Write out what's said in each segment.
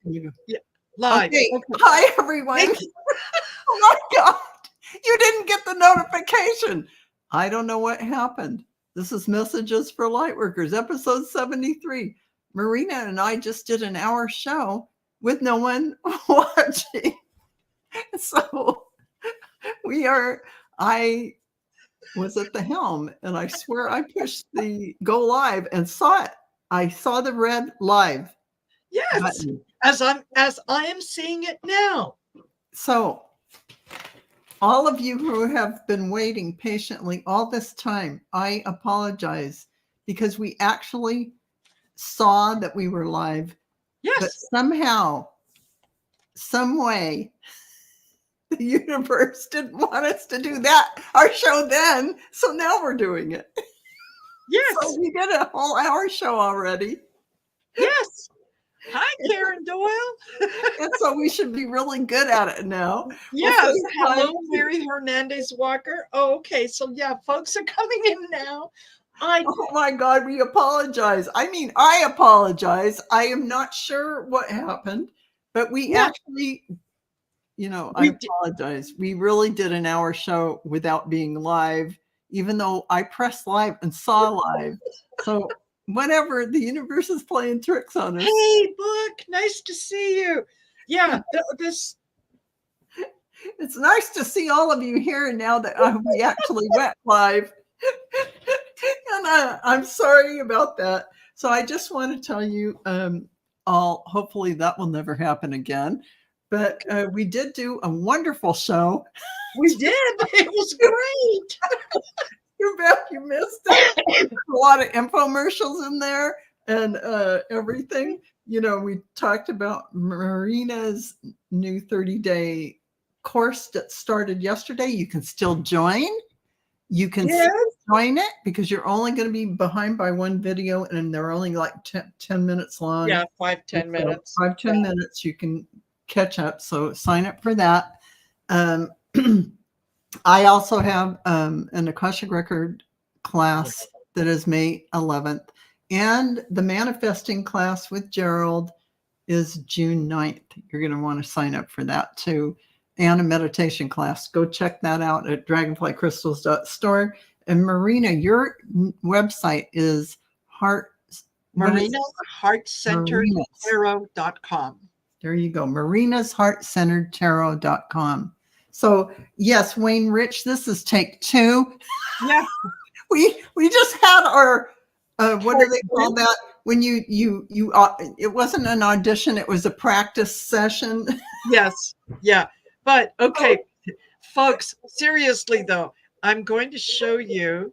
Yeah. Live. Okay. Okay. Hi, everyone. Oh my God. You didn't get the notification. I don't know what happened. This is Messages for Lightworkers, episode 73. Marina and I just did an hour show with no one watching. So I was at the helm and I swear I pushed the go live and saw it. I saw the red live. Yes, button. as I am seeing it now. So all of you who have been waiting patiently all this time, I apologize because we actually saw that we were live. Yes. But somehow, some way, the universe didn't want us to do that, our show then. So now we're doing it. Yes. So we did a whole hour show already. Yes. Hi, Karen Doyle. And so we should be really good at it now. Yes. Hello, Mary Hernandez Walker. Oh, okay. So yeah, folks are coming in now. Oh my God, we apologize. I apologize. I am not sure what happened, but we actually, I apologize. We really did an hour show without being live, even though I pressed live and saw live. So whatever, the universe is playing tricks on us. Hey, Book, nice to see you. Yeah, it's nice to see all of you here now that we actually went live. And I'm sorry about that. So I just want to tell you, hopefully that will never happen again. But we did do a wonderful show. We did. It was great. Too bad you missed it. A lot of infomercials in there and everything. We talked about Marina's new 30-day course that started yesterday. You can still join. You can join it because you're only going to be behind by one video and they're only like 10 minutes long. Yeah, 5-10 minutes. 5-10 minutes you can catch up. So sign up for that. I also have an Akashic Record class that is May 11th. And the manifesting class with Gerald is June 9th. You're going to want to sign up for that too. And a meditation class. Go check that out at dragonflycrystals.store. And Marina, your website is Marina'sHeartCenteredTarot.com. There you go. Marina'sHeartCenteredTarot.com. So yes, Wayne Rich, this is take 2. Yeah. We just had our what do they call that? When you it wasn't an audition, it was a practice session. Yes. Yeah. But okay, folks, seriously though, I'm going to show you.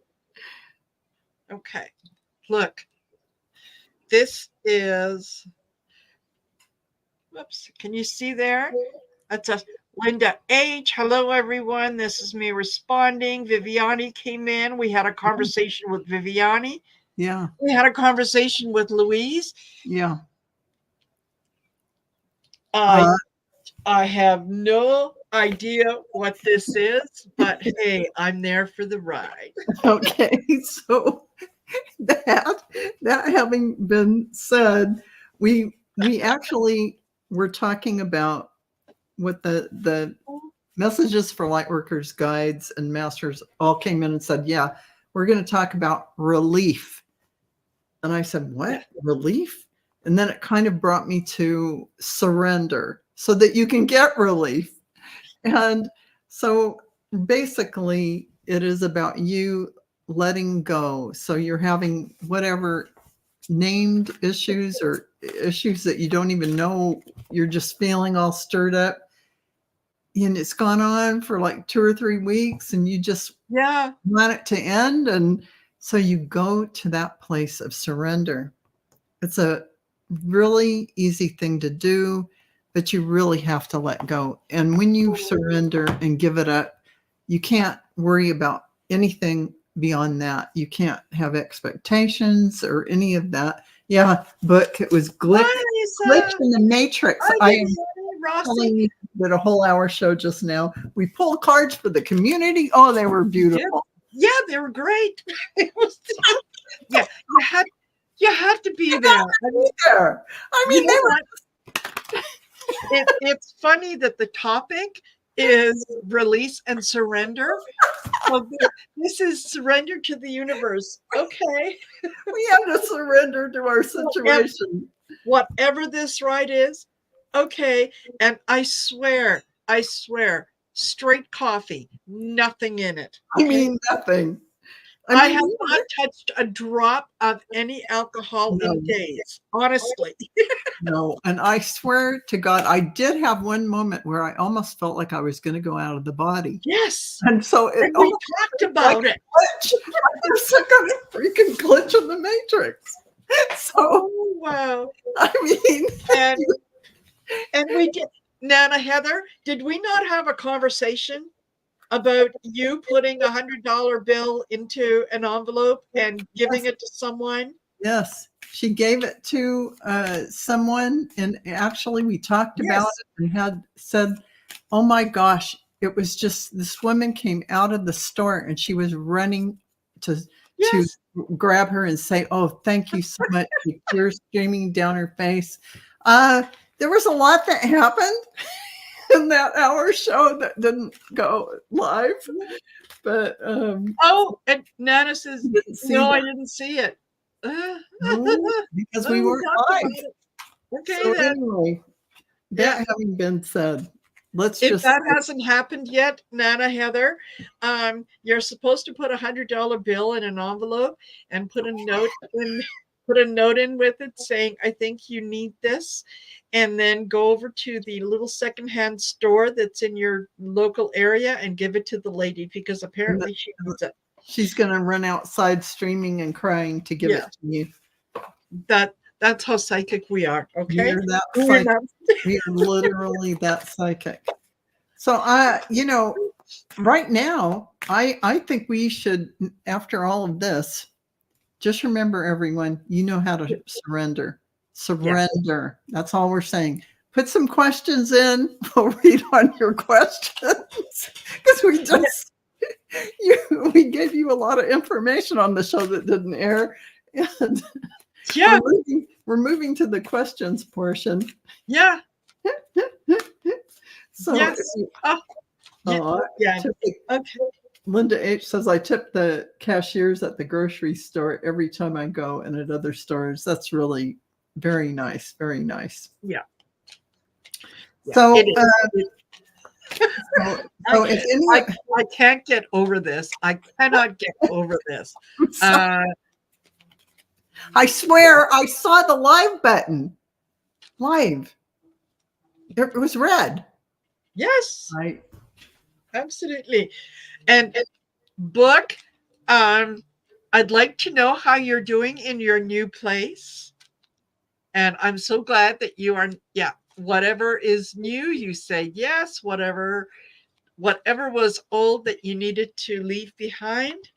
Okay, look, this is, whoops, can you see there? That's a Linda H. Hello, everyone. This is me responding. Viviani came in. We had a conversation with Viviani. Yeah. We had a conversation with Louise. Yeah. I have no idea what this is, but hey, I'm there for the ride. Okay, so that having been said, we actually were talking about what the Messages for Lightworkers guides and masters all came in and said, yeah, we're going to talk about relief. And I said, what? Relief? And then it kind of brought me to surrender so that you can get relief. And so basically it is about you letting go. So you're having whatever named issues or issues that you don't even know, you're just feeling all stirred up. And it's gone on for like 2 or 3 weeks and you just want it to end. And so you go to that place of surrender. It's a really easy thing to do, but you really have to let go. And when you surrender and give it up, you can't worry about anything beyond that. You can't have expectations or any of that. Yeah, but it was glitch in the matrix. I am telling you, did a whole hour show just now. We pulled cards for the community. Oh, they were beautiful. Yeah, they were great. It was, yeah, you had to be there. I mean, they were. It's funny that the topic is release and surrender. So this is surrender to the universe. Okay. We have to surrender to our situation. Whatever this ride is, okay. And I swear, straight coffee, nothing in it. I mean, nothing. I have not touched a drop of any alcohol in days, honestly. No, and I swear to God, I did have one moment where I almost felt like I was going to go out of the body. Yes. And so and we talked about it. There's some kind of freaking glitch in the matrix. So, oh, wow. I mean, and we did. Nana Heather, did we not have a conversation about you putting $100 bill into an envelope and giving it to someone? Yes, she gave it to someone, and actually we talked about it and had said, oh my gosh, it was just this woman came out of the store and she was running to grab her and say, oh, thank you so much. Tears streaming down her face. There was a lot that happened in that hour show that didn't go live, but and Nana says, no, I didn't see it. Because we weren't live. Okay, so then. Anyway, that having been said, if that hasn't happened yet, Nana Heather, you're supposed to put $100 bill in an envelope and put a note in with it saying, I think you need this, and then go over to the little secondhand store that's in your local area and give it to the lady, because apparently she needs it. She's going to run outside streaming and crying to give it to you. That's how psychic we are. Okay. We are literally that psychic. So right now, I think we should, after all of this, just remember, everyone, you know how to surrender. Surrender. Yes. That's all we're saying. Put some questions in. We'll read on your questions, because we gave you a lot of information on the show that didn't air. And we're moving to the questions portion. Yeah. So okay. Linda H says, I tip the cashiers at the grocery store every time I go, and at other stores. That's really very nice. Very nice. Yeah. So, I can't get over this. I cannot get over this. I swear I saw the live button. Live. It was red. Yes. Right. Absolutely. And Book, I'd like to know how you're doing in your new place. And I'm so glad that you are, whatever is new, you say yes. Whatever was old that you needed to leave behind,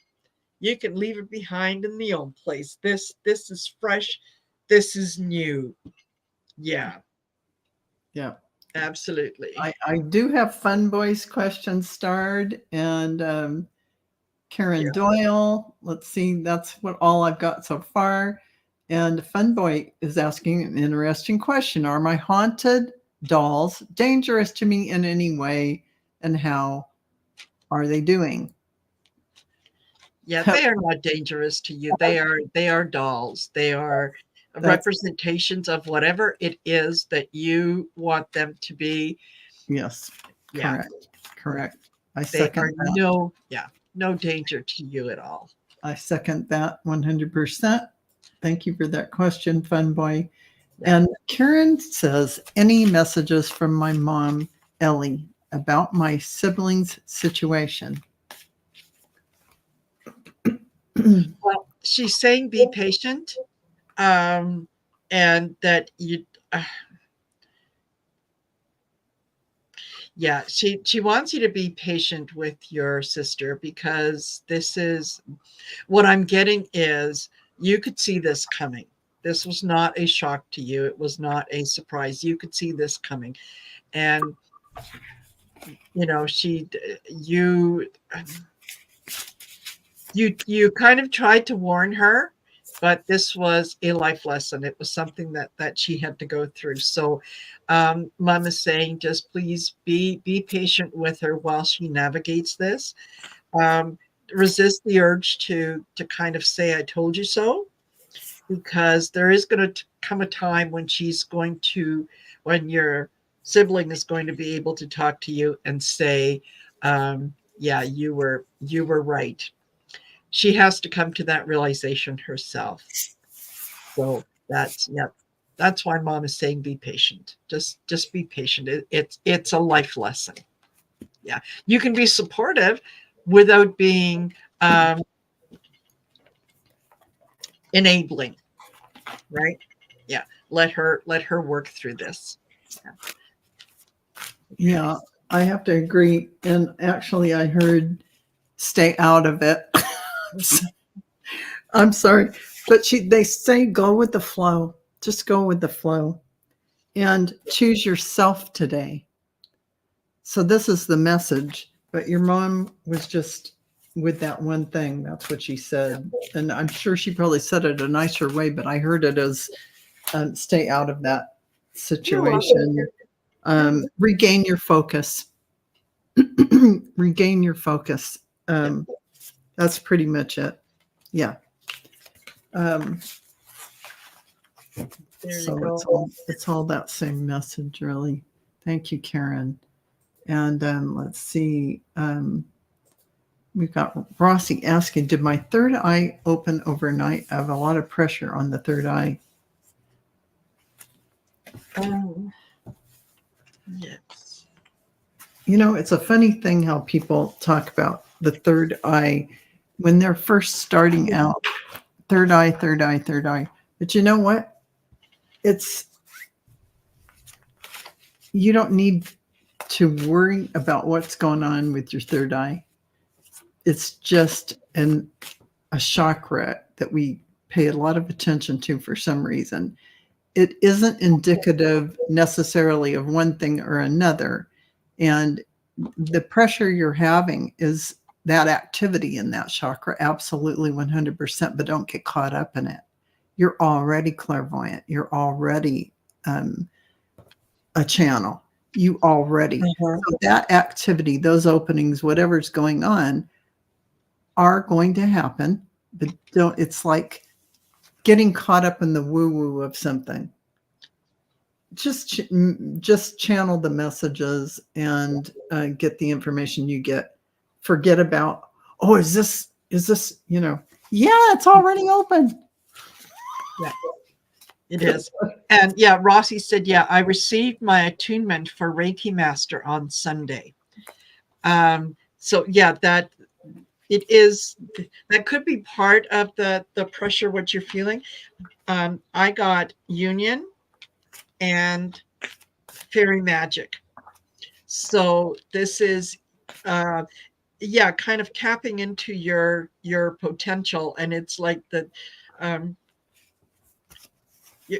you can leave it behind in the old place. This is fresh. This is new. Yeah. Yeah. Absolutely. I do have Fun Boys questions starred, and Karen Doyle. Let's see, that's what all I've got so far. And Fun Boy is asking an interesting question. Are my haunted dolls dangerous to me in any way, and how are they doing? Yeah, they are not dangerous to you. They are dolls. They are representations of whatever it is that you want them to be. Yes. Yeah. Correct. I second that. No danger to you at all. I second that 100%. Thank you for that question, Fun Boy. Yeah. And Karen says, any messages from my mom, Ellie, about my siblings' situation? Well, she's saying be patient, and that you she wants you to be patient with your sister, because this is what I'm getting is you could see this coming. This was not a shock to you. It was not a surprise. You could see this coming. And you kind of tried to warn her, but this was a life lesson. It was something that she had to go through. So Mom is saying, just please be patient with her while she navigates this. Um, Resist the urge to kind of say, I told you so, because there is going to come a time when when your sibling is going to be able to talk to you and say, yeah, you were right. She has to come to that realization herself. So that's why Mom is saying be patient. Just be patient. It's a life lesson. Yeah, you can be supportive without being enabling, right? Yeah, let her work through this. Yeah, I have to agree. And actually, I heard stay out of it. I'm sorry, but they say go with the flow. Just go with the flow and choose yourself today. So this is the message. But your mom was just with that one thing. That's what she said, and I'm sure she probably said it a nicer way. But I heard it as stay out of that situation. Regain your focus. Regain your focus. That's pretty much it. Yeah. So it's all that same message, really. Thank you, Karen. And let's see. We've got Rossi asking, did my third eye open overnight? I have a lot of pressure on the third eye. Yes. You know, it's a funny thing how people talk about the third eye when they're first starting out. Third eye, third eye, third eye. But you know what? You don't need to worry about what's going on with your third eye. It's just a chakra that we pay a lot of attention to for some reason. It isn't indicative necessarily of one thing or another. And the pressure you're having is that activity in that chakra, absolutely 100%, but don't get caught up in it. You're already clairvoyant. You're already a channel. You already. So that activity, those openings, whatever's going on, are going to happen. But it's like getting caught up in the woo-woo of something. Just channel the messages and get the information you get. Forget about, oh, is this, yeah, it's already open. Yeah, it is. And yeah, Rossi said, yeah, I received my attunement for Reiki Master on Sunday. So yeah, that could be part of the pressure, what you're feeling. I got union and fairy magic. So this is kind of tapping into your potential, and it's like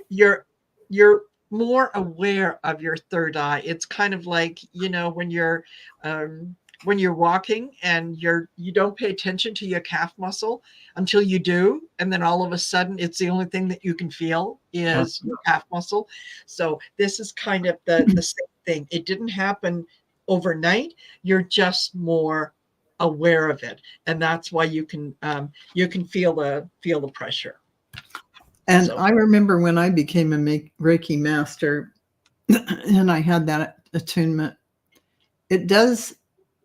you're more aware of your third eye. It's kind of like, when you're walking and you don't pay attention to your calf muscle until you do, and then all of a sudden it's the only thing that you can feel is your calf muscle. So this is kind of the same thing. It didn't happen overnight. You're just more aware of it, and that's why you can feel the pressure. And I remember when I became a Reiki master and I had that attunement,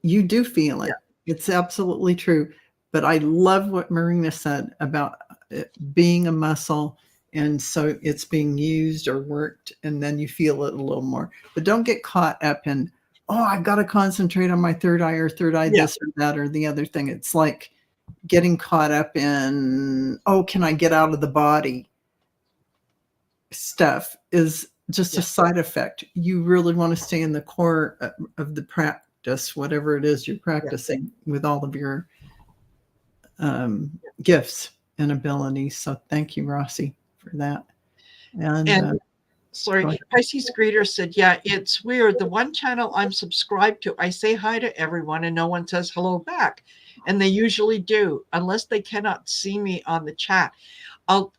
you do feel it. Yeah. It's absolutely true. But I love what Marina said about it being a muscle. And so it's being used or worked, and then you feel it a little more. But don't get caught up in, oh, I've got to concentrate on my third eye or third eye, this or that or the other thing. It's like getting caught up in, oh, can I get out of the body? Stuff is just a side effect. You really want to stay in the core of the practice, whatever it is you're practicing with all of your gifts and abilities. So thank you, Rossi, for that. And sorry, Pisces Greeter said, yeah, it's weird. The one channel I'm subscribed to, I say hi to everyone and no one says hello back. And they usually do, unless they cannot see me on the chat. I'll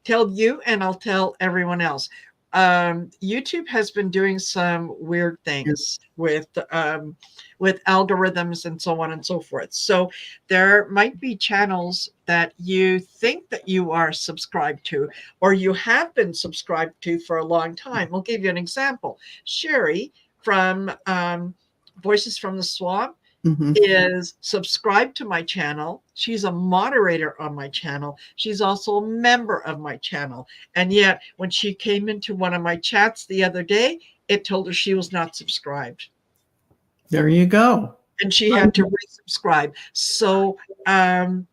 tell you and I'll tell everyone else. YouTube has been doing some weird things with algorithms and so on and so forth. So there might be channels that you think that you are subscribed to, or you have been subscribed to for a long time. I'll give you an example. Sherry from Voices from the Swamp Mhm. is subscribed to my channel. She's a moderator on my channel. She's also a member of my channel. And yet, when she came into one of my chats the other day, it told her she was not subscribed. There you go. And she had to resubscribe. So, How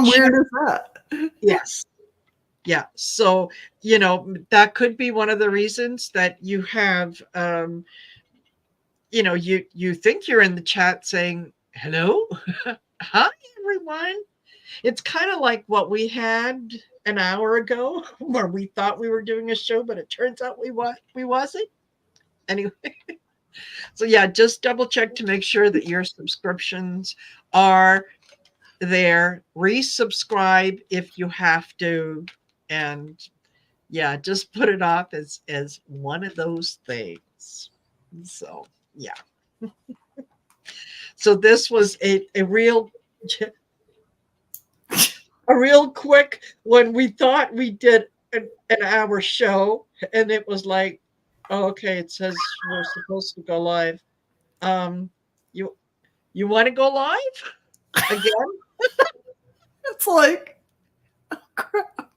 she, weird is that? yes. Yeah. So, you know, that could be one of the reasons that you have, you think you're in the chat saying, hello, hi, everyone. It's kind of like what we had an hour ago where we thought we were doing a show, but it turns out we wasn't. Anyway, so yeah, just double check to make sure that your subscriptions are there. Resubscribe if you have to, and yeah, just put it off as one of those things. So yeah. So this was a real quick when we thought we did an hour show, and it was like, oh, okay, it says we're supposed to go live. Um, you you want to go live again? It's like, oh, crap.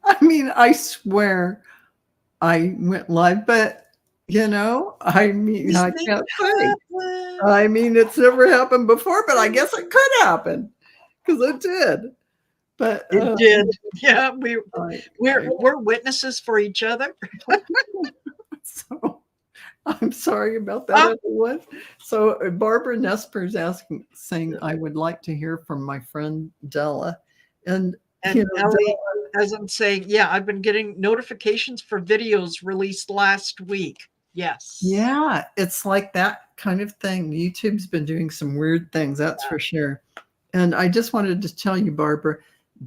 I mean, I swear I went live, but I mean, These I things can't say. happen. I mean, it's never happened before, but I guess it could happen because it did. But It did. Yeah, I, we're witnesses for each other. so I'm sorry about that, everyone. So Barbara Nesper is saying, I would like to hear from my friend Della. And And Ellie, as I'm saying, yeah, I've been getting notifications for videos released last week. Yes. Yeah, it's like that kind of thing. YouTube's been doing some weird things, that's for sure. And I just wanted to tell you, Barbara,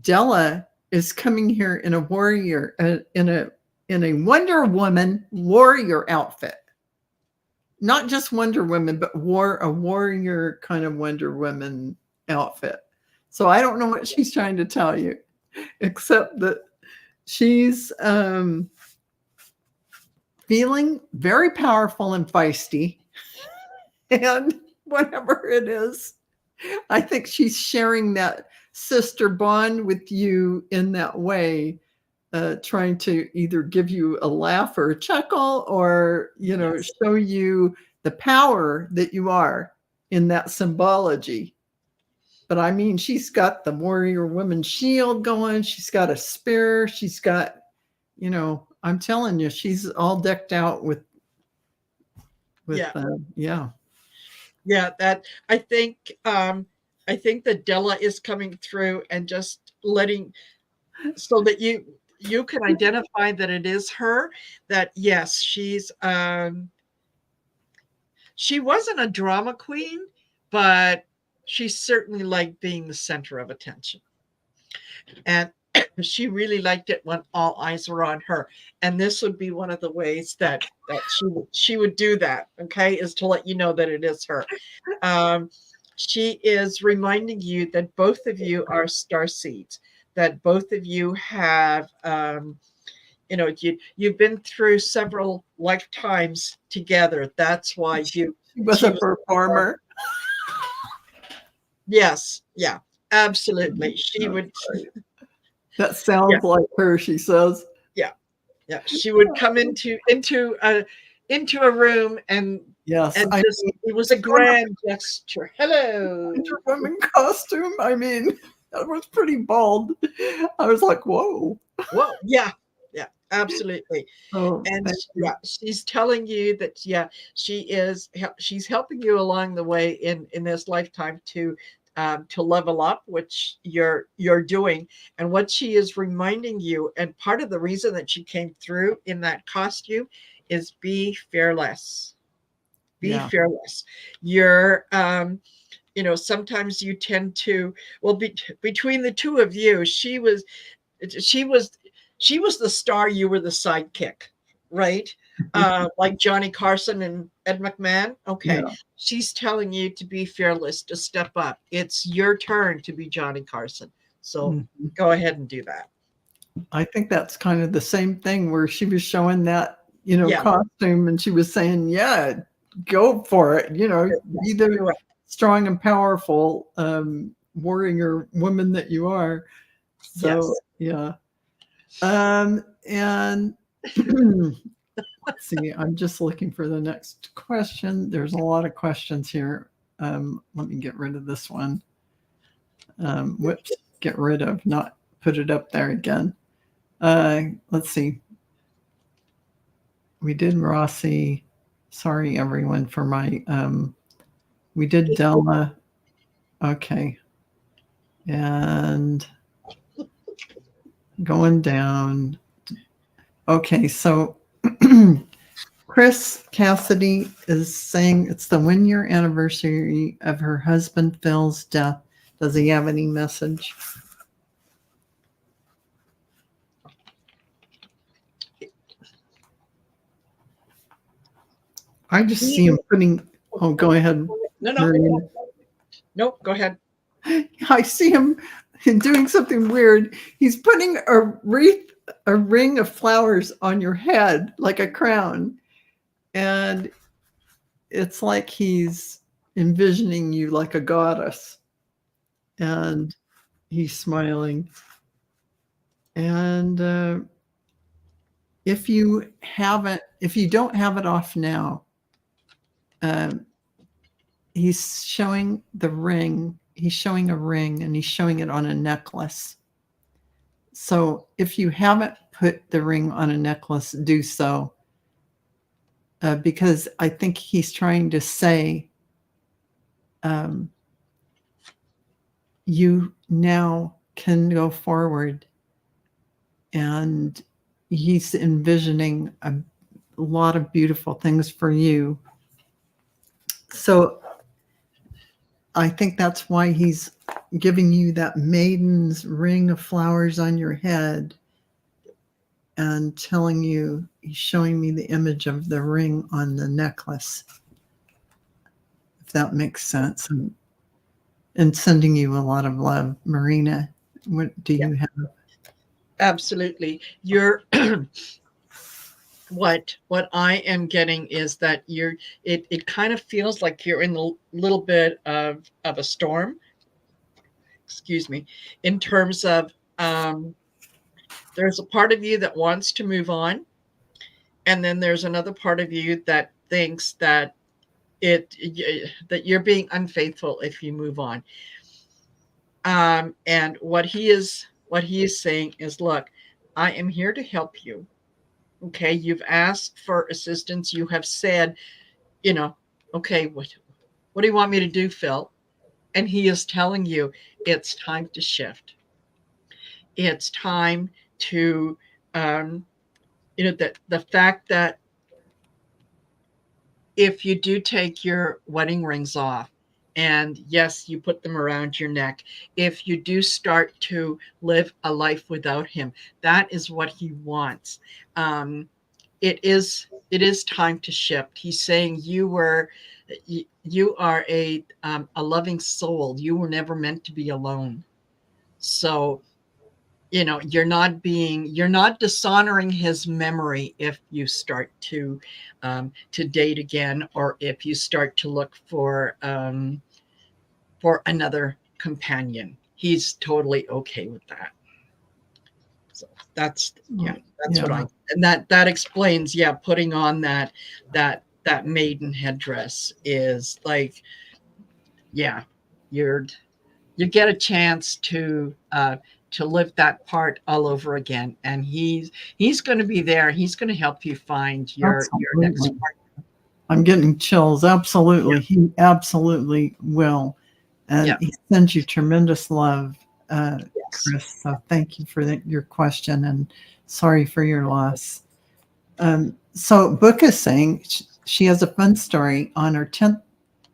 Della is coming here in a warrior, in a Wonder Woman warrior outfit. Not just Wonder Woman, but a warrior kind of Wonder Woman outfit. So I don't know what she's trying to tell you, except that she's feeling very powerful and feisty. And whatever it is, I think she's sharing that sister bond with you in that way, trying to either give you a laugh or a chuckle, or Yes. show you the power that you are in that symbology. But I mean, she's got the warrior woman shield going. She's got a spear. She's got, I'm telling you, she's all decked out with Yeah. Yeah. Yeah, that I think that Della is coming through and just letting so that you can identify that it is her, that yes, she wasn't a drama queen, but she certainly liked being the center of attention. And she really liked it when all eyes were on her. And this would be one of the ways that she would do that, okay, is to let you know that it is her. She is reminding you that both of you are star seeds, that both of you have you've been through several lifetimes together. That's why she was a performer. Yes, yeah, absolutely. She would. That sounds like her, she says. Yeah, yeah. She would come into a room and yes, just, it was a grand gesture. Hello. Wonder Woman costume. I mean, that was pretty bold. I was like, whoa. Whoa, yeah, yeah, absolutely. Oh, And yeah, she's telling you that she's helping you along the way in this lifetime to level up, which you're doing. And what she is reminding you, and part of the reason that she came through in that costume, is be fearless. Be fearless. You're sometimes you tend to, well, between the two of you, she was she was the star, you were the sidekick, right? Like Johnny Carson and Ed McMahon. Okay, Yeah. she's telling you to be fearless, to step up. It's your turn to be Johnny Carson, so Mhm. go ahead and do that. I think that's kind of the same thing where she was showing that, Yeah, costume, and she was saying, yeah, go for it. Be the do it. strong and powerful warrior woman that you are. So, Yes. yeah. And let's see, I'm just looking for the next question. There's a lot of questions here. Let me get rid of this one. Whoops, get rid of, not put it up there again. Let's see. We did Rossi. Sorry, everyone, for my. We did Della. Okay. And going down. Okay, so Chris Cassidy is saying it's the 1 year anniversary of her husband Phil's death. Does he have any message? I just see him putting. Oh, go ahead, No, no, Marina. nope. Go ahead. I see him doing something weird. He's putting a wreath, a ring of flowers on your head like a crown. And it's like he's envisioning you like a goddess. And he's smiling. And if you don't have it off now, he's showing the ring. He's showing a ring, and he's showing it on a necklace. So if you haven't put the ring on a necklace, do so. Because I think he's trying to say, you now can go forward. And he's envisioning a lot of beautiful things for you. So I think that's why he's giving you that maiden's ring of flowers on your head and telling you, he's showing me the image of the ring on the necklace, if that makes sense, and sending you a lot of love. Marina, what do Yeah, you have? absolutely. You're what I am getting is that it kind of feels like you're in a little bit of a storm, excuse me, in terms of there's a part of you that wants to move on, and then there's another part of you that thinks that that you're being unfaithful if you move on. And what he is saying is, look, I am here to help you. Okay, you've asked for assistance. You have said, okay, what do you want me to do, Phil? And he is telling you it's time to shift. It's time to, the fact that if you do take your wedding rings off, and yes, you put them around your neck, if you do start to live a life without him, that is what he wants. It is time to shift. He's saying you are a loving soul. You were never meant to be alone. So you're not dishonoring his memory if you start to date again, or if you start to look for another companion. He's totally okay with that. So that's Yeah. what I, and that explains, putting on that maiden headdress is like, yeah, you're you get a chance to live that part all over again, and he's going to be there. He's going to help you find your next Absolutely. part. I'm getting chills. Absolutely. Yeah. He absolutely will. And Yeah. he sends you tremendous love, Yes. Chris. So thank you for your question, and sorry for your loss. So Book is saying she has a fun story. On her 10th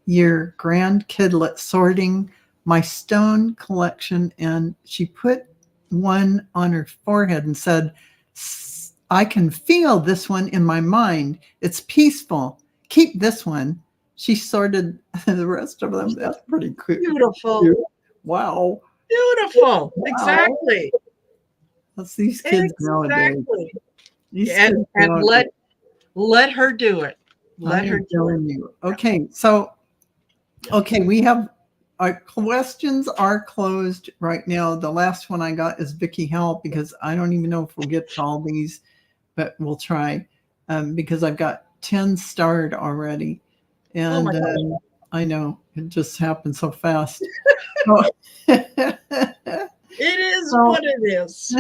your grand kidlet sorting my stone collection, and she put one on her forehead and said, I can feel this one in my mind. It's peaceful. Keep this one. She sorted the rest of them. That's pretty cool. Beautiful. Wow. Beautiful. Wow. Exactly. That's these kids nowadays. These kids and let her do it. Let her do it. You. Okay, so we have our questions are closed right now. The last one I got is Vicky Hell, because I don't even know if we'll get to all these, but we'll try, because I've got 10 starred already. And I know it just happened so fast. It is what it is.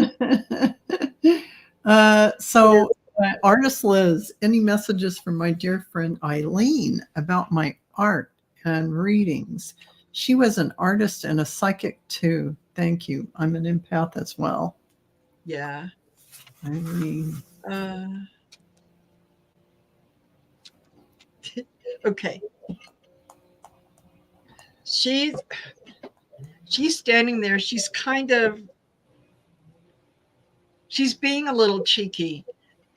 Artist Liz, any messages from my dear friend Eileen about my art and readings? She was an artist and a psychic too. Thank you. I'm an empath as well. Yeah. Eileen. Okay. She's standing there. She's being a little cheeky,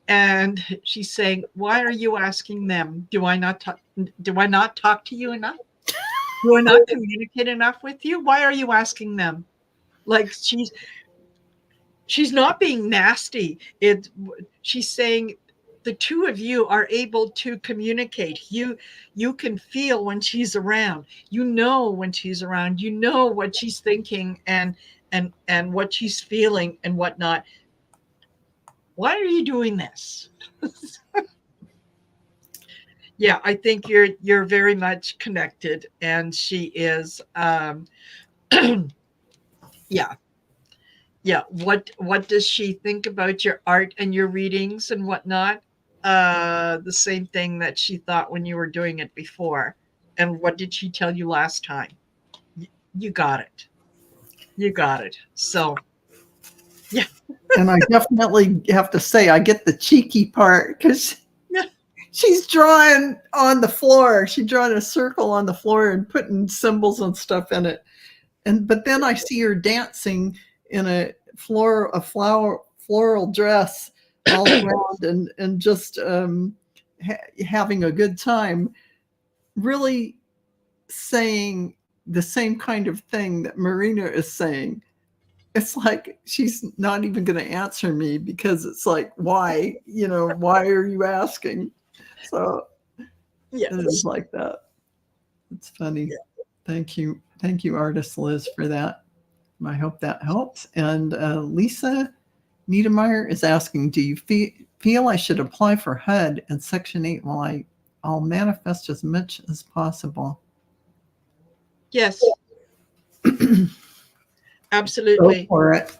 and she's saying, "Why are you asking them? Do I not talk to you enough? Do I not communicate enough with you? Why are you asking them?" Like she's not being nasty. She's saying the two of you are able to communicate. You can feel when she's around. You know when she's around. You know what she's thinking and what she's feeling and whatnot. Why are you doing this? Yeah, I think you're very much connected, and she is. Yeah. What does she think about your art and your readings and whatnot? The same thing that she thought when you were doing it before. And what did she tell you last time? You got it. You got it. So, yeah. And I definitely have to say, I get the cheeky part, because she's drawing on the floor. She's drawing a circle on the floor and putting symbols and stuff in it. But then I see her dancing in a floral dress all around and just having a good time, really saying the same kind of thing that Marina is saying. It's like she's not even going to answer me, because it's like, why? Why are you asking? So yes. It is like that. It's funny. Yeah. Thank you, Artist Liz, for that. I hope that helps. And Lisa Niedermeyer is asking, do you feel I should apply for HUD and Section 8 while I'll manifest as much as possible? Yes. Absolutely. Go for it.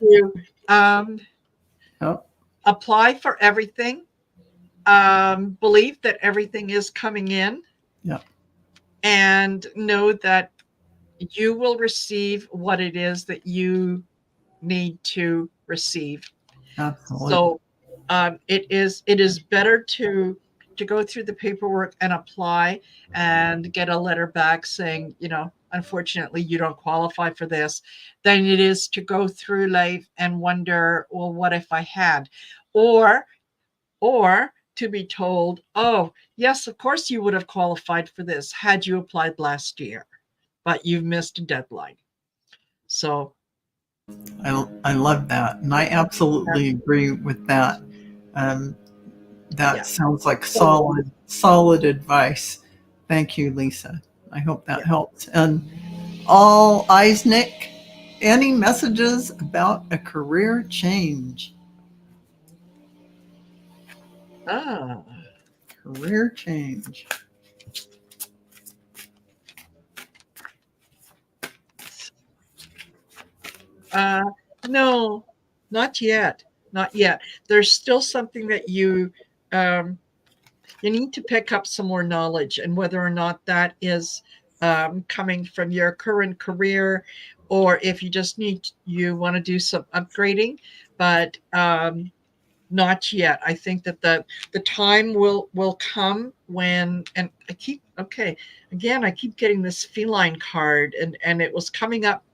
Apply for everything. Believe that everything is coming in. Yeah. And know that you will receive what it is that you need to receive. Absolutely. So it is better to go through the paperwork and apply and get a letter back saying, unfortunately, you don't qualify for this, than it is to go through life and wonder, well, what if I had? Or to be told, oh, yes, of course you would have qualified for this had you applied last year, but you've missed a deadline. So I love that. And I absolutely agree with that. That sounds like solid advice. Thank you, Lisa. I hope that helps. And all eyes, Nick, any messages about a career change? Career change. No, not yet. Not yet. There's still something that you need to pick up some more knowledge, and whether or not that is coming from your current career, or if you want to do some upgrading, but not yet. I think that the time will come when, and Okay. Again, I keep getting this feline card, and it was coming up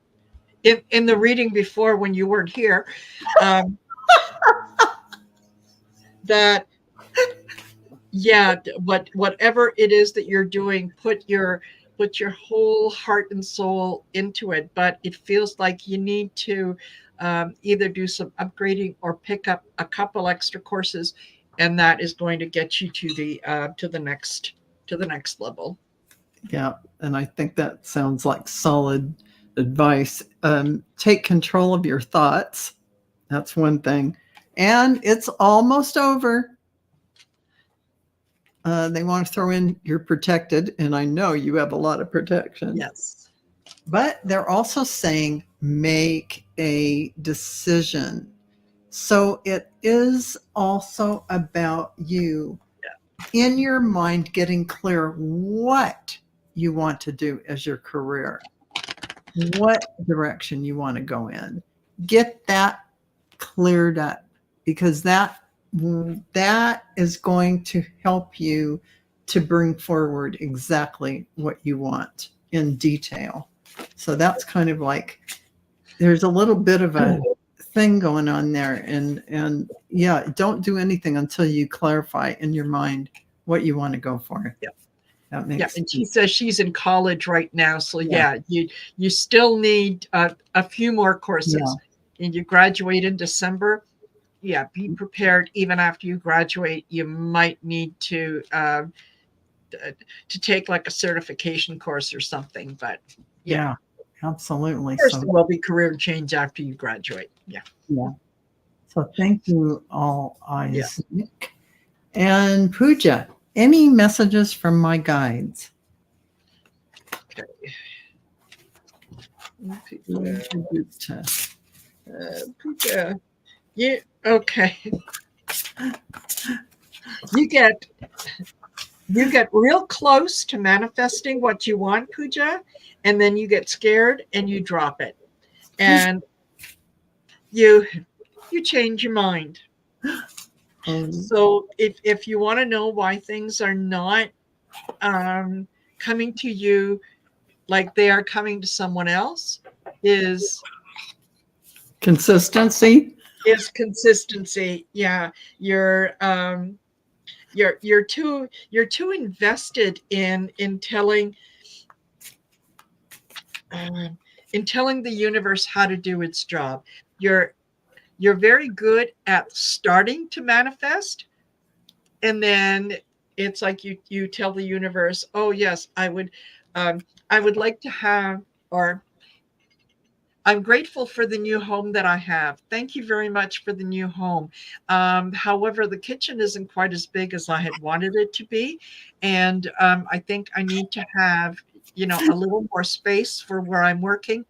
in the reading before when you weren't here. Um, that yeah, whatever it is that you're doing, put your whole heart and soul into it. But it feels like you need to either do some upgrading or pick up a couple extra courses, and that is going to get you to the next level. Yeah, and I think that sounds like solid advice. Take control of your thoughts. That's one thing. And it's almost over. They want to throw in you're protected, and I know you have a lot of protection. Yes. But they're also saying make a decision. So it is also about you in your mind getting clear what you want to do as your career, what direction you want to go in. Get that cleared up, because that is going to help you to bring forward exactly what you want in detail. So that's kind of like there's a little bit of a thing going on there, and yeah, don't do anything until you clarify in your mind what you want to go for. Yeah. That makes Yeah, sense. and she says she's in college right now, so Yeah. you still need a few more courses, and you graduate in December. Yeah, be prepared. Even after you graduate, you might need to take like a certification course or something. But Yeah, absolutely. first, So there will be career change after you graduate. Yeah. yeah. So thank you all, Yeah. Isaac. And Pooja, any messages from my guides? Okay. Pooja, you okay? You get real close to manifesting what you want, Pooja, and then you get scared and you drop it, and you change your mind. So if you want to know why things are not coming to you like they are coming to someone else, is Consistency. consistency. Yeah, you're too invested in telling the universe how to do its job. You're very good at starting to manifest, and then it's like you tell the universe, oh yes, I would like to have, or I'm grateful for the new home that I have. Thank you very much for the new home. However, the kitchen isn't quite as big as I had wanted it to be. And I think I need to have, a little more space for where I'm working.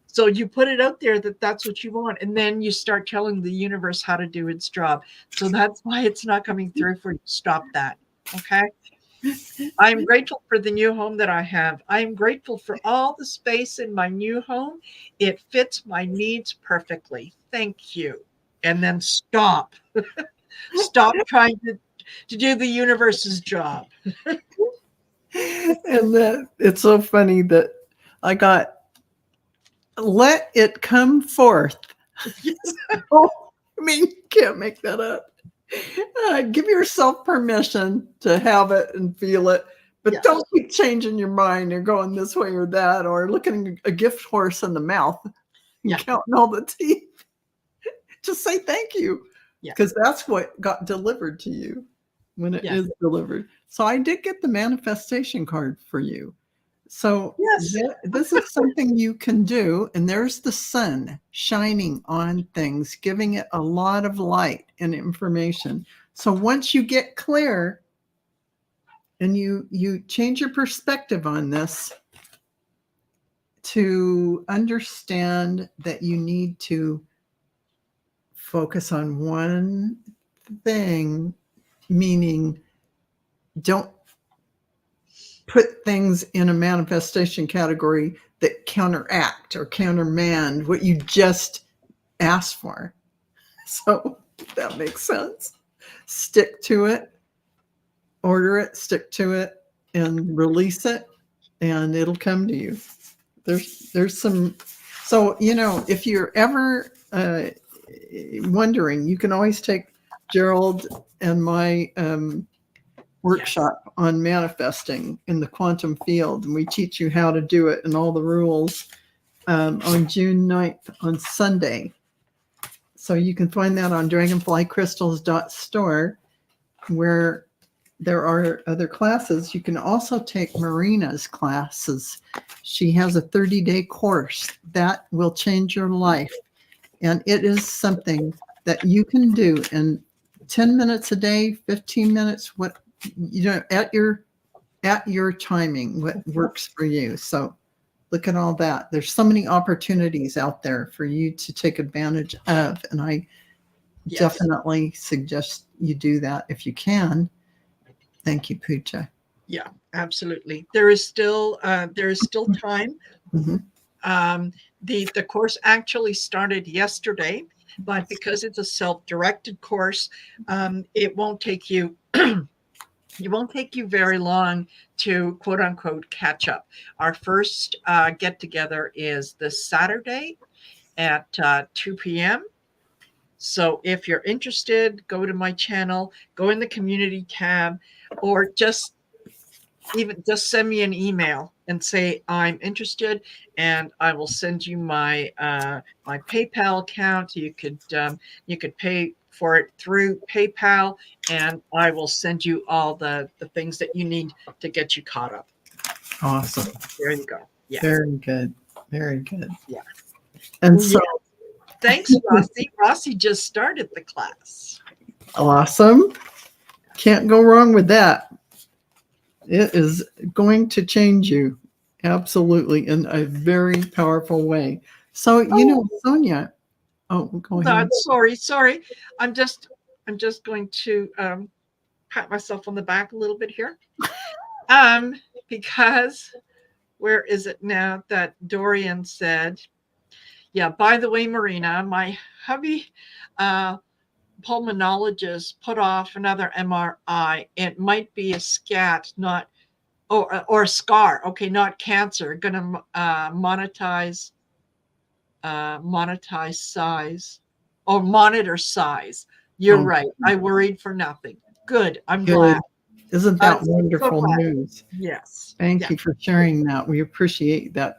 So you put it out there that that's what you want. And then you start telling the universe how to do its job. So that's why it's not coming through for you. Stop that. Okay. I'm grateful for the new home that I have. I'm grateful for all the space in my new home. It fits my needs perfectly. Thank you. And then stop. Stop trying to do the universe's job. And that it's so funny that I got let it come forth. Oh, I mean, you can't make that up. Give yourself permission to have it and feel it, but Yes. don't keep changing your mind or going this way or that, or looking a gift horse in the mouth and counting all the teeth. Just say thank you, because that's what got delivered to you when it is delivered. So I did get the manifestation card for you. So this is something you can do. And there's the sun shining on things, giving it a lot of light and information. So once you get clear and you change your perspective on this to understand that you need to focus on one thing, meaning don't put things in a manifestation category that counteract or countermand what you just asked for. So that makes sense. Stick to it, order it, stick to it, and release it, and it'll come to you. There's some, so, if you're ever wondering, you can always take Gerald and my workshop on manifesting in the quantum field, and we teach you how to do it and all the rules on June 9th on Sunday. So you can find that on dragonflycrystals.store, where there are other classes. You can also take Marina's classes. She has a 30-day course that will change your life. And it is something that you can do in 10 minutes a day, 15 minutes, at your timing, what works for you. So look at all that. There's so many opportunities out there for you to take advantage of. And I definitely suggest you do that if you can. Thank you, Pooja. Yeah, absolutely. There is still time. Mm-hmm. The course actually started yesterday, but because it's a self-directed course, it won't take you it won't take you very long to quote unquote catch up. Our first get together is this Saturday at 2 p.m. So if you're interested, go to my channel, go in the community tab, or just send me an email and say I'm interested, and I will send you my my PayPal account. You could pay for it through PayPal, and I will send you all the things that you need to get you caught up. Awesome. There you go. Yeah. Very good. Very good. Yeah. And so thanks, Rossi. Rossi just started the class. Awesome. Can't go wrong with that. It is going to change you. Absolutely. In a very powerful way. So, Sonia. Oh, go ahead. Sorry. I'm just going to pat myself on the back a little bit here. Because where is it now that Dorian said, yeah, by the way, Marina, my hubby pulmonologist put off another MRI. It might be a scat, not or a scar. Okay, not cancer. Gonna monetize size or monitor size. You're right. I worried for nothing. Good. I'm glad. Isn't that wonderful news? Yes. Thank you for sharing that. We appreciate that.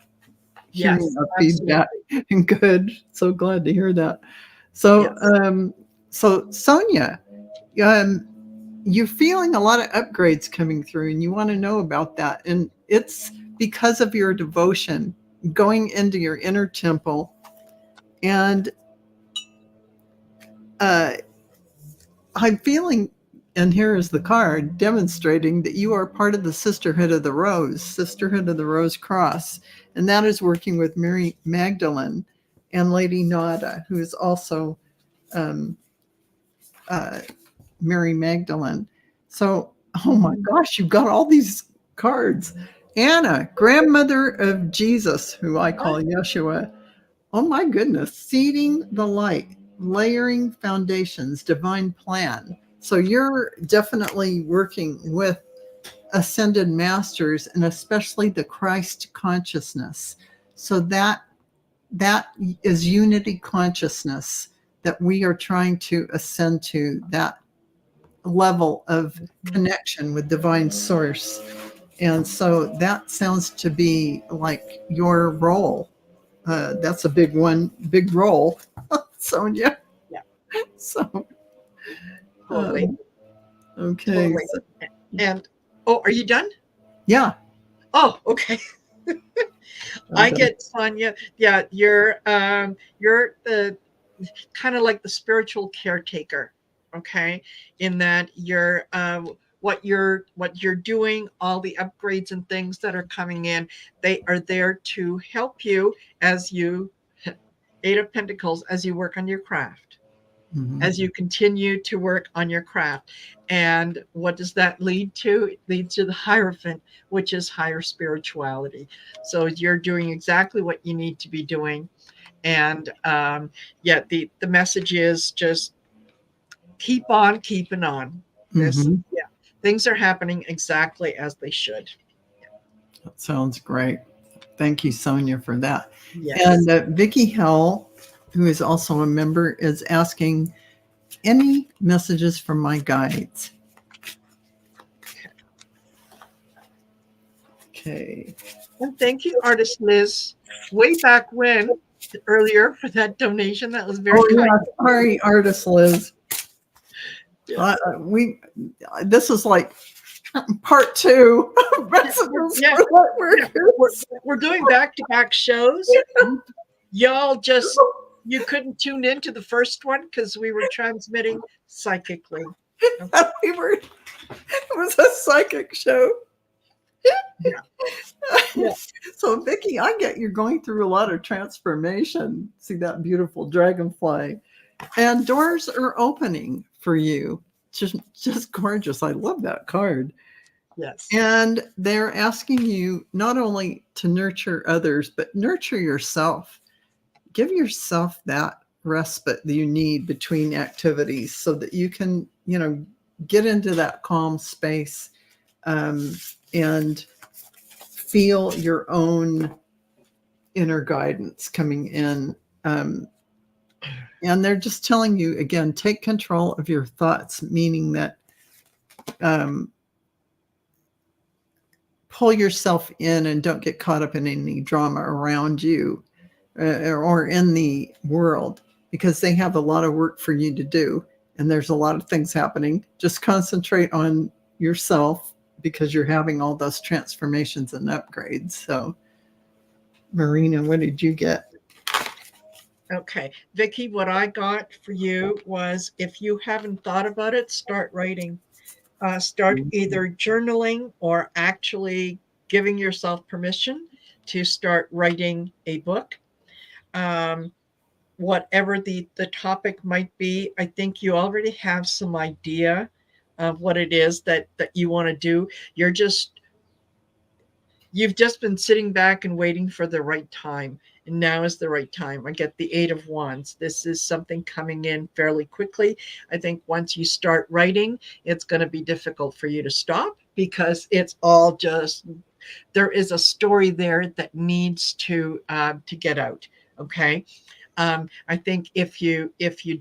Yes, feedback. And good. So glad to hear that. So, so Sonia, you're feeling a lot of upgrades coming through, and you want to know about that. And it's because of your devotion, going into your inner temple, and I'm feeling, and here is the card demonstrating that you are part of the Sisterhood of the Rose Cross, and that is working with Mary Magdalene and Lady Nada, who is also Mary Magdalene. So, oh my gosh, you've got all these cards. Anna, grandmother of Jesus, who I call Yeshua. Oh my goodness, seeding the light, layering foundations, divine plan. So you're definitely working with ascended masters, and especially the Christ consciousness. So that is unity consciousness that we are trying to ascend to, that level of connection with divine source. And so that sounds to be like your role. That's a big role, Sonia. Yeah. So, totally. Okay. Totally. And are you done? Yeah. Oh, okay. I get Sonia. Yeah, you're the kind of like the spiritual caretaker. Okay, in that you're what you're doing, all the upgrades and things that are coming in, they are there to help you as you Eight of Pentacles, as you work on your craft, as you continue to work on your craft. And what does that lead to? It leads to the Hierophant, which is higher spirituality. So you're doing exactly what you need to be doing. And the message is just keep on keeping on. things are happening exactly as they should. That sounds great. Thank you, Sonia, for that. Yes. And Vicki Hell, who is also a member, is asking any messages from my guides. Okay. And thank you, artist Liz, way back when, earlier, for that donation. That was very Oh kind. yeah, sorry, artist Liz. Yes. This is like part 2 of messages Yeah, for yeah. We're, Lightworkers. we're doing back-to-back shows. Y'all just, you couldn't tune into the first one because we were transmitting psychically. Okay. It was a psychic show. Yeah. Yeah. So Vicki, I get you're going through a lot of transformation. See that beautiful dragonfly. And doors are opening for you. Just gorgeous. I love that card. Yes. And they're asking you not only to nurture others, but nurture yourself. Give yourself that respite that you need between activities so that you can, get into that calm space and feel your own inner guidance coming in. And they're just telling you, again, take control of your thoughts, meaning that pull yourself in and don't get caught up in any drama around you or in the world, because they have a lot of work for you to do. And there's a lot of things happening. Just concentrate on yourself because you're having all those transformations and upgrades. So, Marina, what did you get? Okay. Vicki, what I got for you was, if you haven't thought about it, start writing. Start either journaling or actually giving yourself permission to start writing a book. Whatever the topic might be, I think you already have some idea of what it is that you want to do. You've just been sitting back and waiting for the right time. And now is the right time. I get the 8 of Wands. This is something coming in fairly quickly. I think once you start writing, it's going to be difficult for you to stop, because it's all just, there is a story there that needs to get out. Okay. I think if you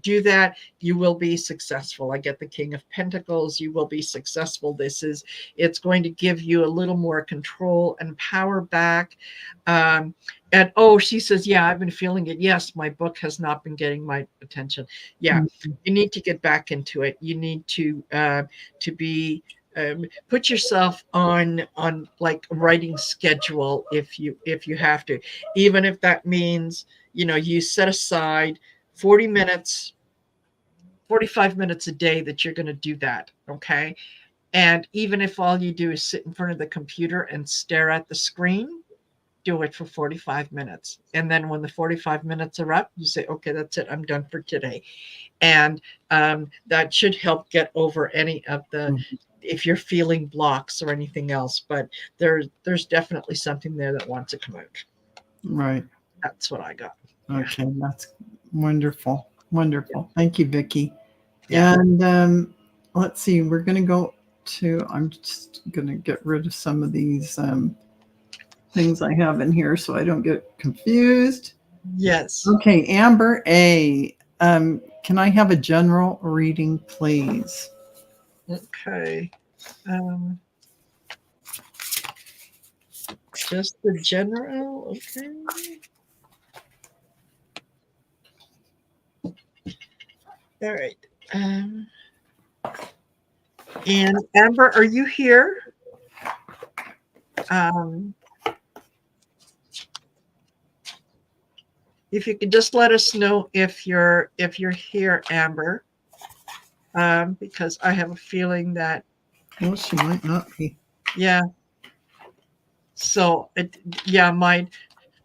do that, you will be successful. I get the King of Pentacles. You will be successful. It's going to give you a little more control and power back. And she says, yeah, I've been feeling it. Yes, my book has not been getting my attention. Yeah, you need to get back into it. You need to be put yourself on like a writing schedule if you have to, even if that means you set aside 40 minutes, 45 minutes a day that you're going to do that. Okay. And even if all you do is sit in front of the computer and stare at the screen, do it for 45 minutes. And then when the 45 minutes are up, you say, okay, that's it. I'm done for today. And that should help get over any of the, if you're feeling blocks or anything else. But there's definitely something there that wants to come out. Right. That's what I got. Okay, yeah. That's wonderful. Wonderful. Yeah. Thank you, Vicki. Yeah. And let's see, we're going to go to, I'm just going to get rid of some of these things I have in here so I don't get confused. Yes. Okay, Amber A. Can I have a general reading, please? Okay. Just the general. Okay. All right. And Amber, are you here? If you could just let us know if you're here, Amber, because I have a feeling that. Well, she might not be. Yeah. So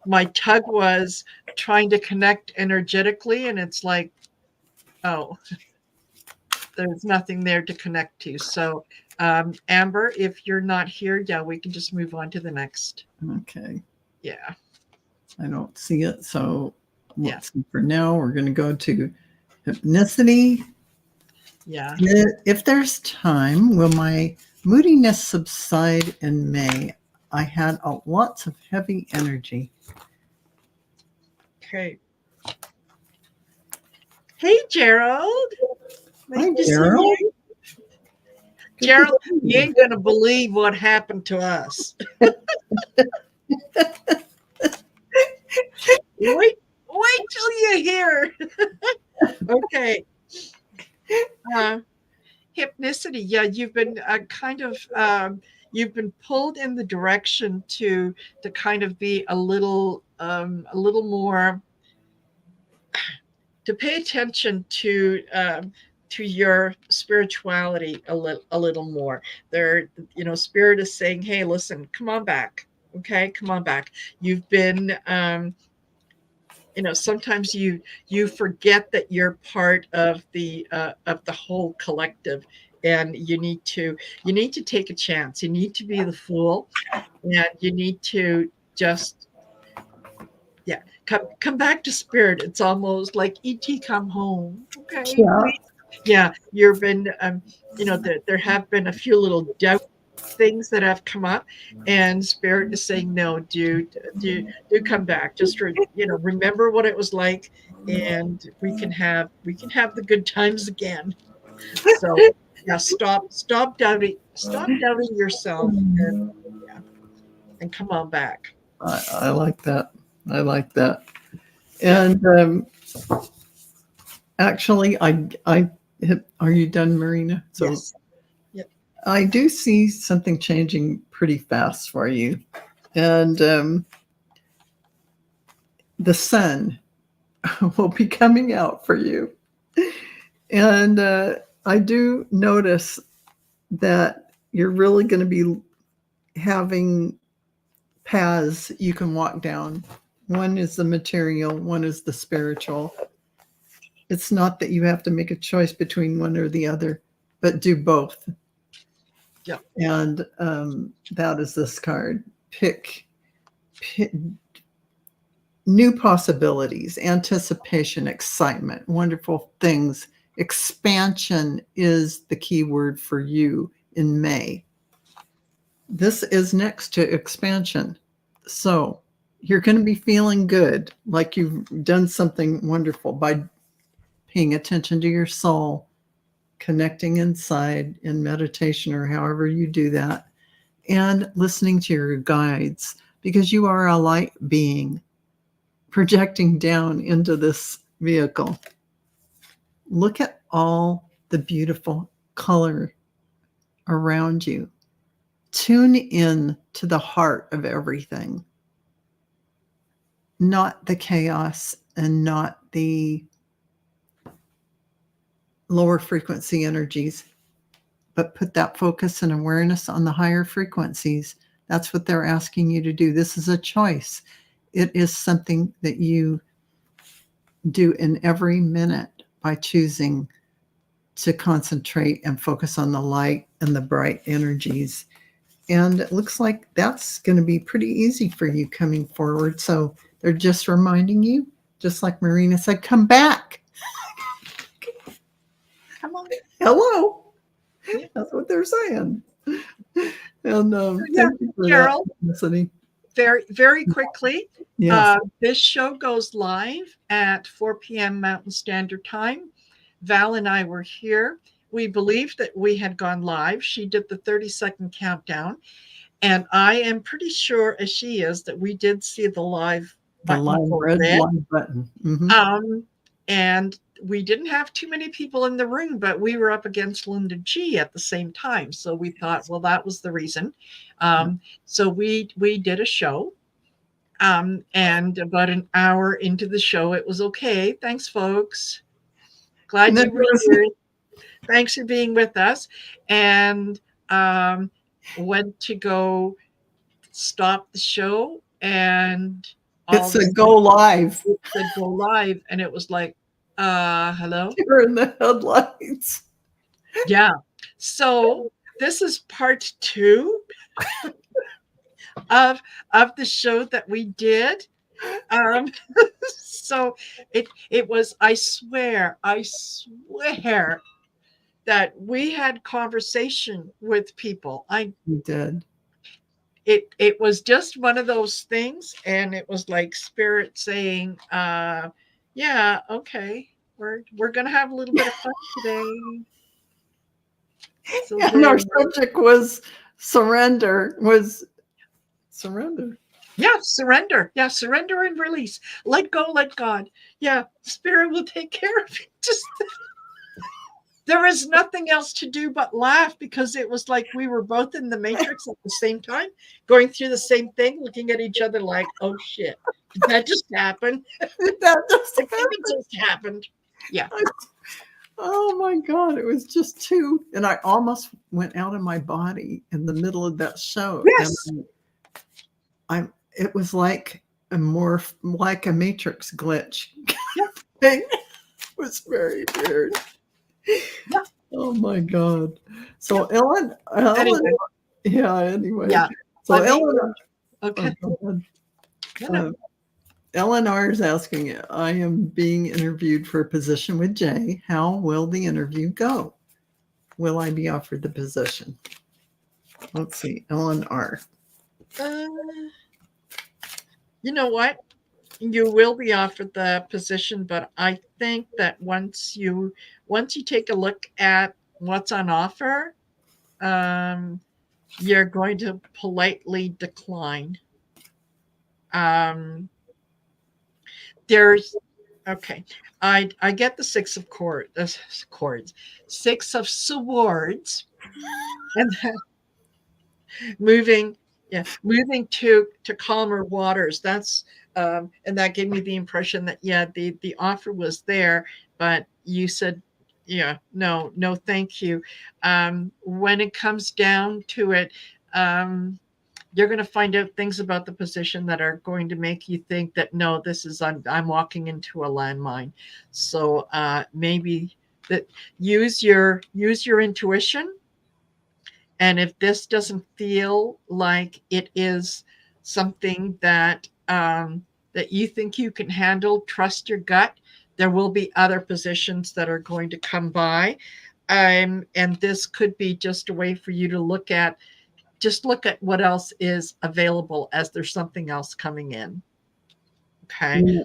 my tug was trying to connect energetically, and it's like, oh, there's nothing there to connect to. So, Amber, if you're not here, yeah, we can just move on to the next. Okay. Yeah. I don't see it. So let's see. For now, we're going to go to hypnicity. Yeah. If there's time, will my moodiness subside in May? I had lots of heavy energy. Okay. Hey, Gerald. Nice Hi, to see Gerald. you. Good to Gerald, see you you. ain't going to believe what happened to us. Wait till you hear. Okay. Uh, Hypnicity. Yeah, you've been you've been pulled in the direction to kind of be a little more, to pay attention to your spirituality a little more. There, spirit is saying, hey, listen, come on back. Okay, come on back. You've been sometimes you forget that you're part of the whole collective, and you need to take a chance. You need to be the fool, and you need to just, yeah, come back to spirit. It's almost like ET come home. Okay, Yeah. please. Yeah, you've been there have been a few little doubt things that have come up, and spirit is saying, no, do come back. Just remember what it was like, and we can have the good times again. So yeah, stop doubting yourself, and yeah, and come on back. I like that. I like that. Yeah. And actually, are you done, Marina? So Yes. Yep. I do see something changing pretty fast for you. And the sun will be coming out for you. And I do notice that you're really going to be having paths you can walk down. One is the material, one is the spiritual. It's not that you have to make a choice between one or the other, but do both. Yeah. And that is this card. Pick new possibilities, anticipation, excitement, wonderful things. Expansion is the key word for you in May. This is next to expansion. So you're going to be feeling good, like you've done something wonderful by paying attention to your soul, connecting inside in meditation or however you do that, and listening to your guides, because you are a light being projecting down into this vehicle. Look at all the beautiful color around you. Tune in to the heart of everything, not the chaos and not the lower frequency energies, but put that focus and awareness on the higher frequencies. That's what they're asking you to do. This is a choice. It is something that you do in every minute by choosing to concentrate and focus on the light and the bright energies. And it looks like that's going to be pretty easy for you coming forward. So they're just reminding you, just like Marina said, come back. Come on. Hello. Yeah. That's what they're saying. And Yeah, thank you for that, Gerald, Felicity. very quickly. Yes. This show goes live at 4 p.m. Mountain Standard Time. Val and I were here. We believed that we had gone live. She did the 30-second countdown. And I am pretty sure, as she is, that we did see the live The button live go red red. live button. Mm-hmm. And we didn't have too many people in the room, but we were up against Linda G at the same time. So we thought, well, that was the reason. So we did a show. And about an hour into the show, it was okay. Thanks, folks. Glad you were here. Thanks for being with us. And went to go stop the show, and It all of a said sudden go live. it said go live, and it was like, hello? You're in the headlights. Yeah. So this is part two of the show that we did. So it was, I swear, that we had conversation with people. You did. It was just one of those things, and it was like spirit saying, yeah, okay, we're gonna have a little bit of fun today. So And our there, subject was surrender, was surrender. yeah, surrender. Yeah, surrender and release. Let go, let God. Yeah, spirit will take care of it. Just there is nothing else to do but laugh, because it was like we were both in the matrix at the same time, going through the same thing, looking at each other like, oh shit, did that just happen? That just I think it just happened. Yeah. Oh my God, it was just too, and I almost went out of my body in the middle of that show. Yes. And it was like a matrix glitch. Yeah. Thing. It was very weird. Yeah. Oh my God. So Ellen, Anyway. Anyway. Yeah. So Ellen, okay. Eleanor is asking, I am being interviewed for a position with Jay. How will the interview go? Will I be offered the position? Let's see, Eleanor. You know what? You will be offered the position, but I think that once you take a look at what's on offer, you're going to politely decline. There's okay. I get the six of chords, six of swords, and then moving to calmer waters. That's and that gave me the impression that the offer was there, but you said no thank you. When it comes down to it, you're going to find out things about the position that are going to make you think that no, this is I'm walking into a landmine. So maybe that use your intuition. And if this doesn't feel like it is something that that you think you can handle, trust your gut. There will be other positions that are going to come by. And this could be just a way for you to look at what else is available as there's something else coming in. Okay.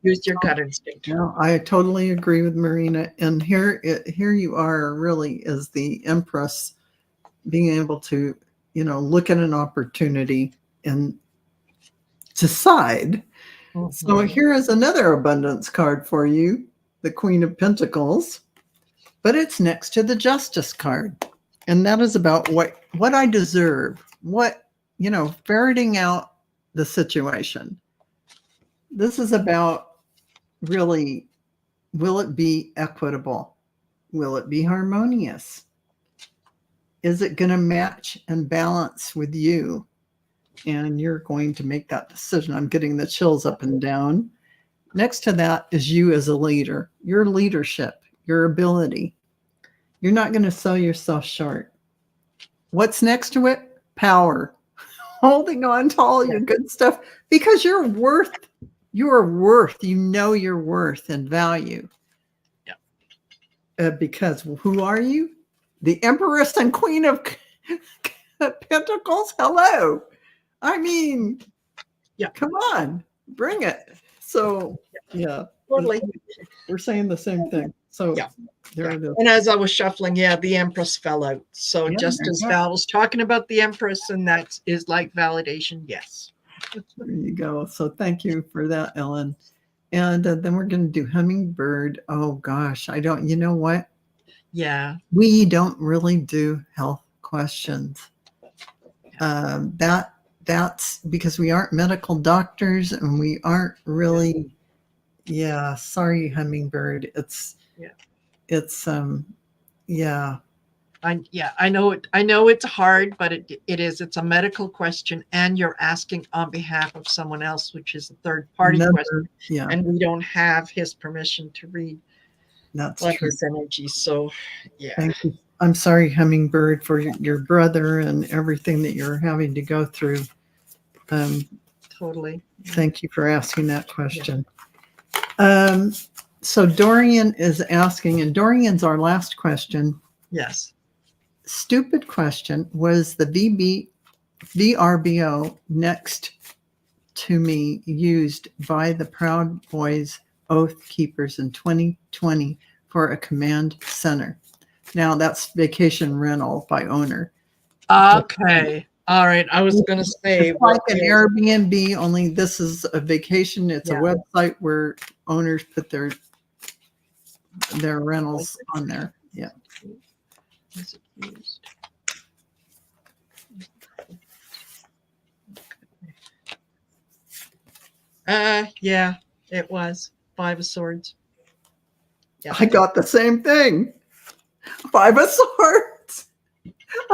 Use your gut instinct. I totally agree with Marina. And here you are really as the Empress, being able to, look at an opportunity and decide. Mm-hmm. So here is another abundance card for you, the Queen of Pentacles, but it's next to the Justice card. And that is about what I deserve, ferreting out the situation. This is about really, will it be equitable? Will it be harmonious? Is it going to match and balance with you? And you're going to make that decision. I'm getting the chills up and down. Next to that is you as a leader, your leadership, your ability. You're not going to sell yourself short. What's next to it? Power. Holding on to all your good stuff because you're worth, your worth and value. Yeah. Because who are you? The Empress and Queen of Pentacles? Hello. I mean, come on, bring it. So, totally. We're saying the same thing. So, there it is. And as I was shuffling, the Empress fell out. So, just as Val was talking about the Empress, and that is like validation, yes. There you go. So, thank you for that, Ellen. And then we're going to do Hummingbird. Oh, gosh. You know what? Yeah. We don't really do health questions. That's because we aren't medical doctors and we aren't really, sorry, Hummingbird. I know it's hard, but it's a medical question, and you're asking on behalf of someone else, which is a third party question. Yeah. And we don't have his permission to read his energy. So Thank you. I'm sorry, Hummingbird, for your brother and everything that you're having to go through. Totally. Thank you for asking that question. Yeah. So Dorian is asking, and Dorian's our last question. Yes. Stupid question. Was the VRBO next to me used by the Proud Boys Oath Keepers in 2020 for a command center? Now that's vacation rental by owner. Okay. All right. I was going to say, It's like an Airbnb, only this is a vacation. It's a Yeah. website where owners put their rentals on there. Yeah. Was it used? Yeah, it was 5 of Swords. Yeah. I got the same thing. 5 of Swords.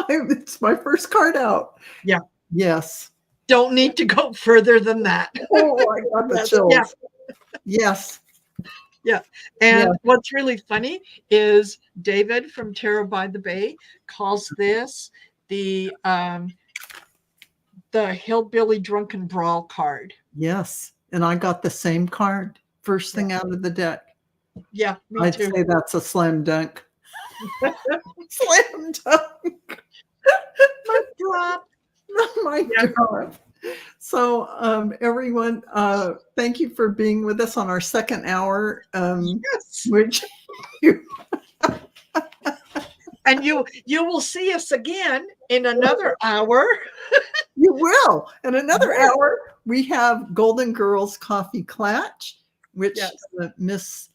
It's my first card out. Yeah. Yes. Don't need to go further than that. Oh, I got the chills. Yeah. Yes. Yeah. And Yeah. what's really funny is David from Tarot by the Bay calls this the Hillbilly Drunken Brawl card. Yes. And I got the same card first thing out of the deck. Yeah, me I'd too. say that's a slam dunk. Slam dunk. Mic drop. My God. So everyone, thank you for being with us on our second hour. Yes. Which And you will see us again in another hour. you will. In another hour, we have Golden Girls Coffee Clatch, which Miss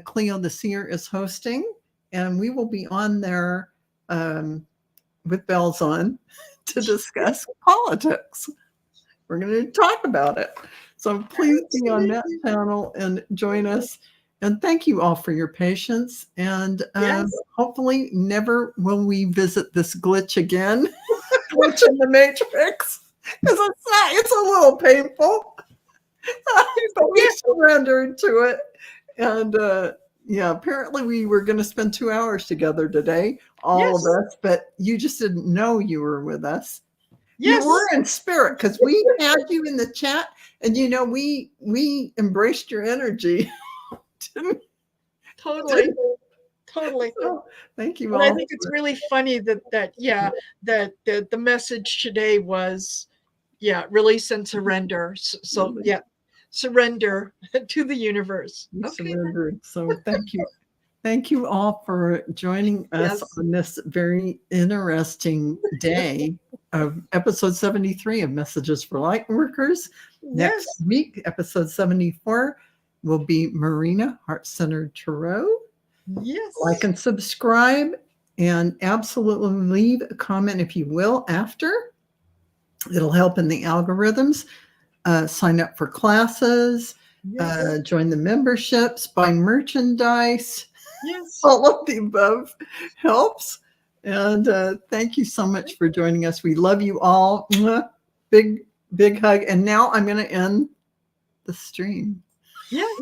Cleo the Seer is hosting. And we will be on there with bells on to discuss politics. We're going to talk about it. So please be on that channel and join us. And thank you all for your patience. And hopefully never will we visit this glitch again. Glitch in the Matrix. Because it's a little painful. But we surrendered to it. And apparently we were going to spend 2 hours together today, all of us, but you just didn't know you were with us. Yes. You were in spirit because we had you in the chat, and we embraced your energy. Totally. So, thank you all. I think it's really funny that the message today was release and surrender. So surrender to the universe. Surrendered. So thank you. Thank you all for joining us on this very interesting day of episode 73 of Messages for Lightworkers. Next week, episode 74, will be Marina, Heart-Centered Tarot. Yes. Like and subscribe, and absolutely leave a comment if you will after. It'll help in the algorithms. Sign up for classes. Join the memberships, buy merchandise. Yes. All of the above helps. And thank you so much for joining us. We love you all. Big, big hug. And now I'm going to end the stream. Yes.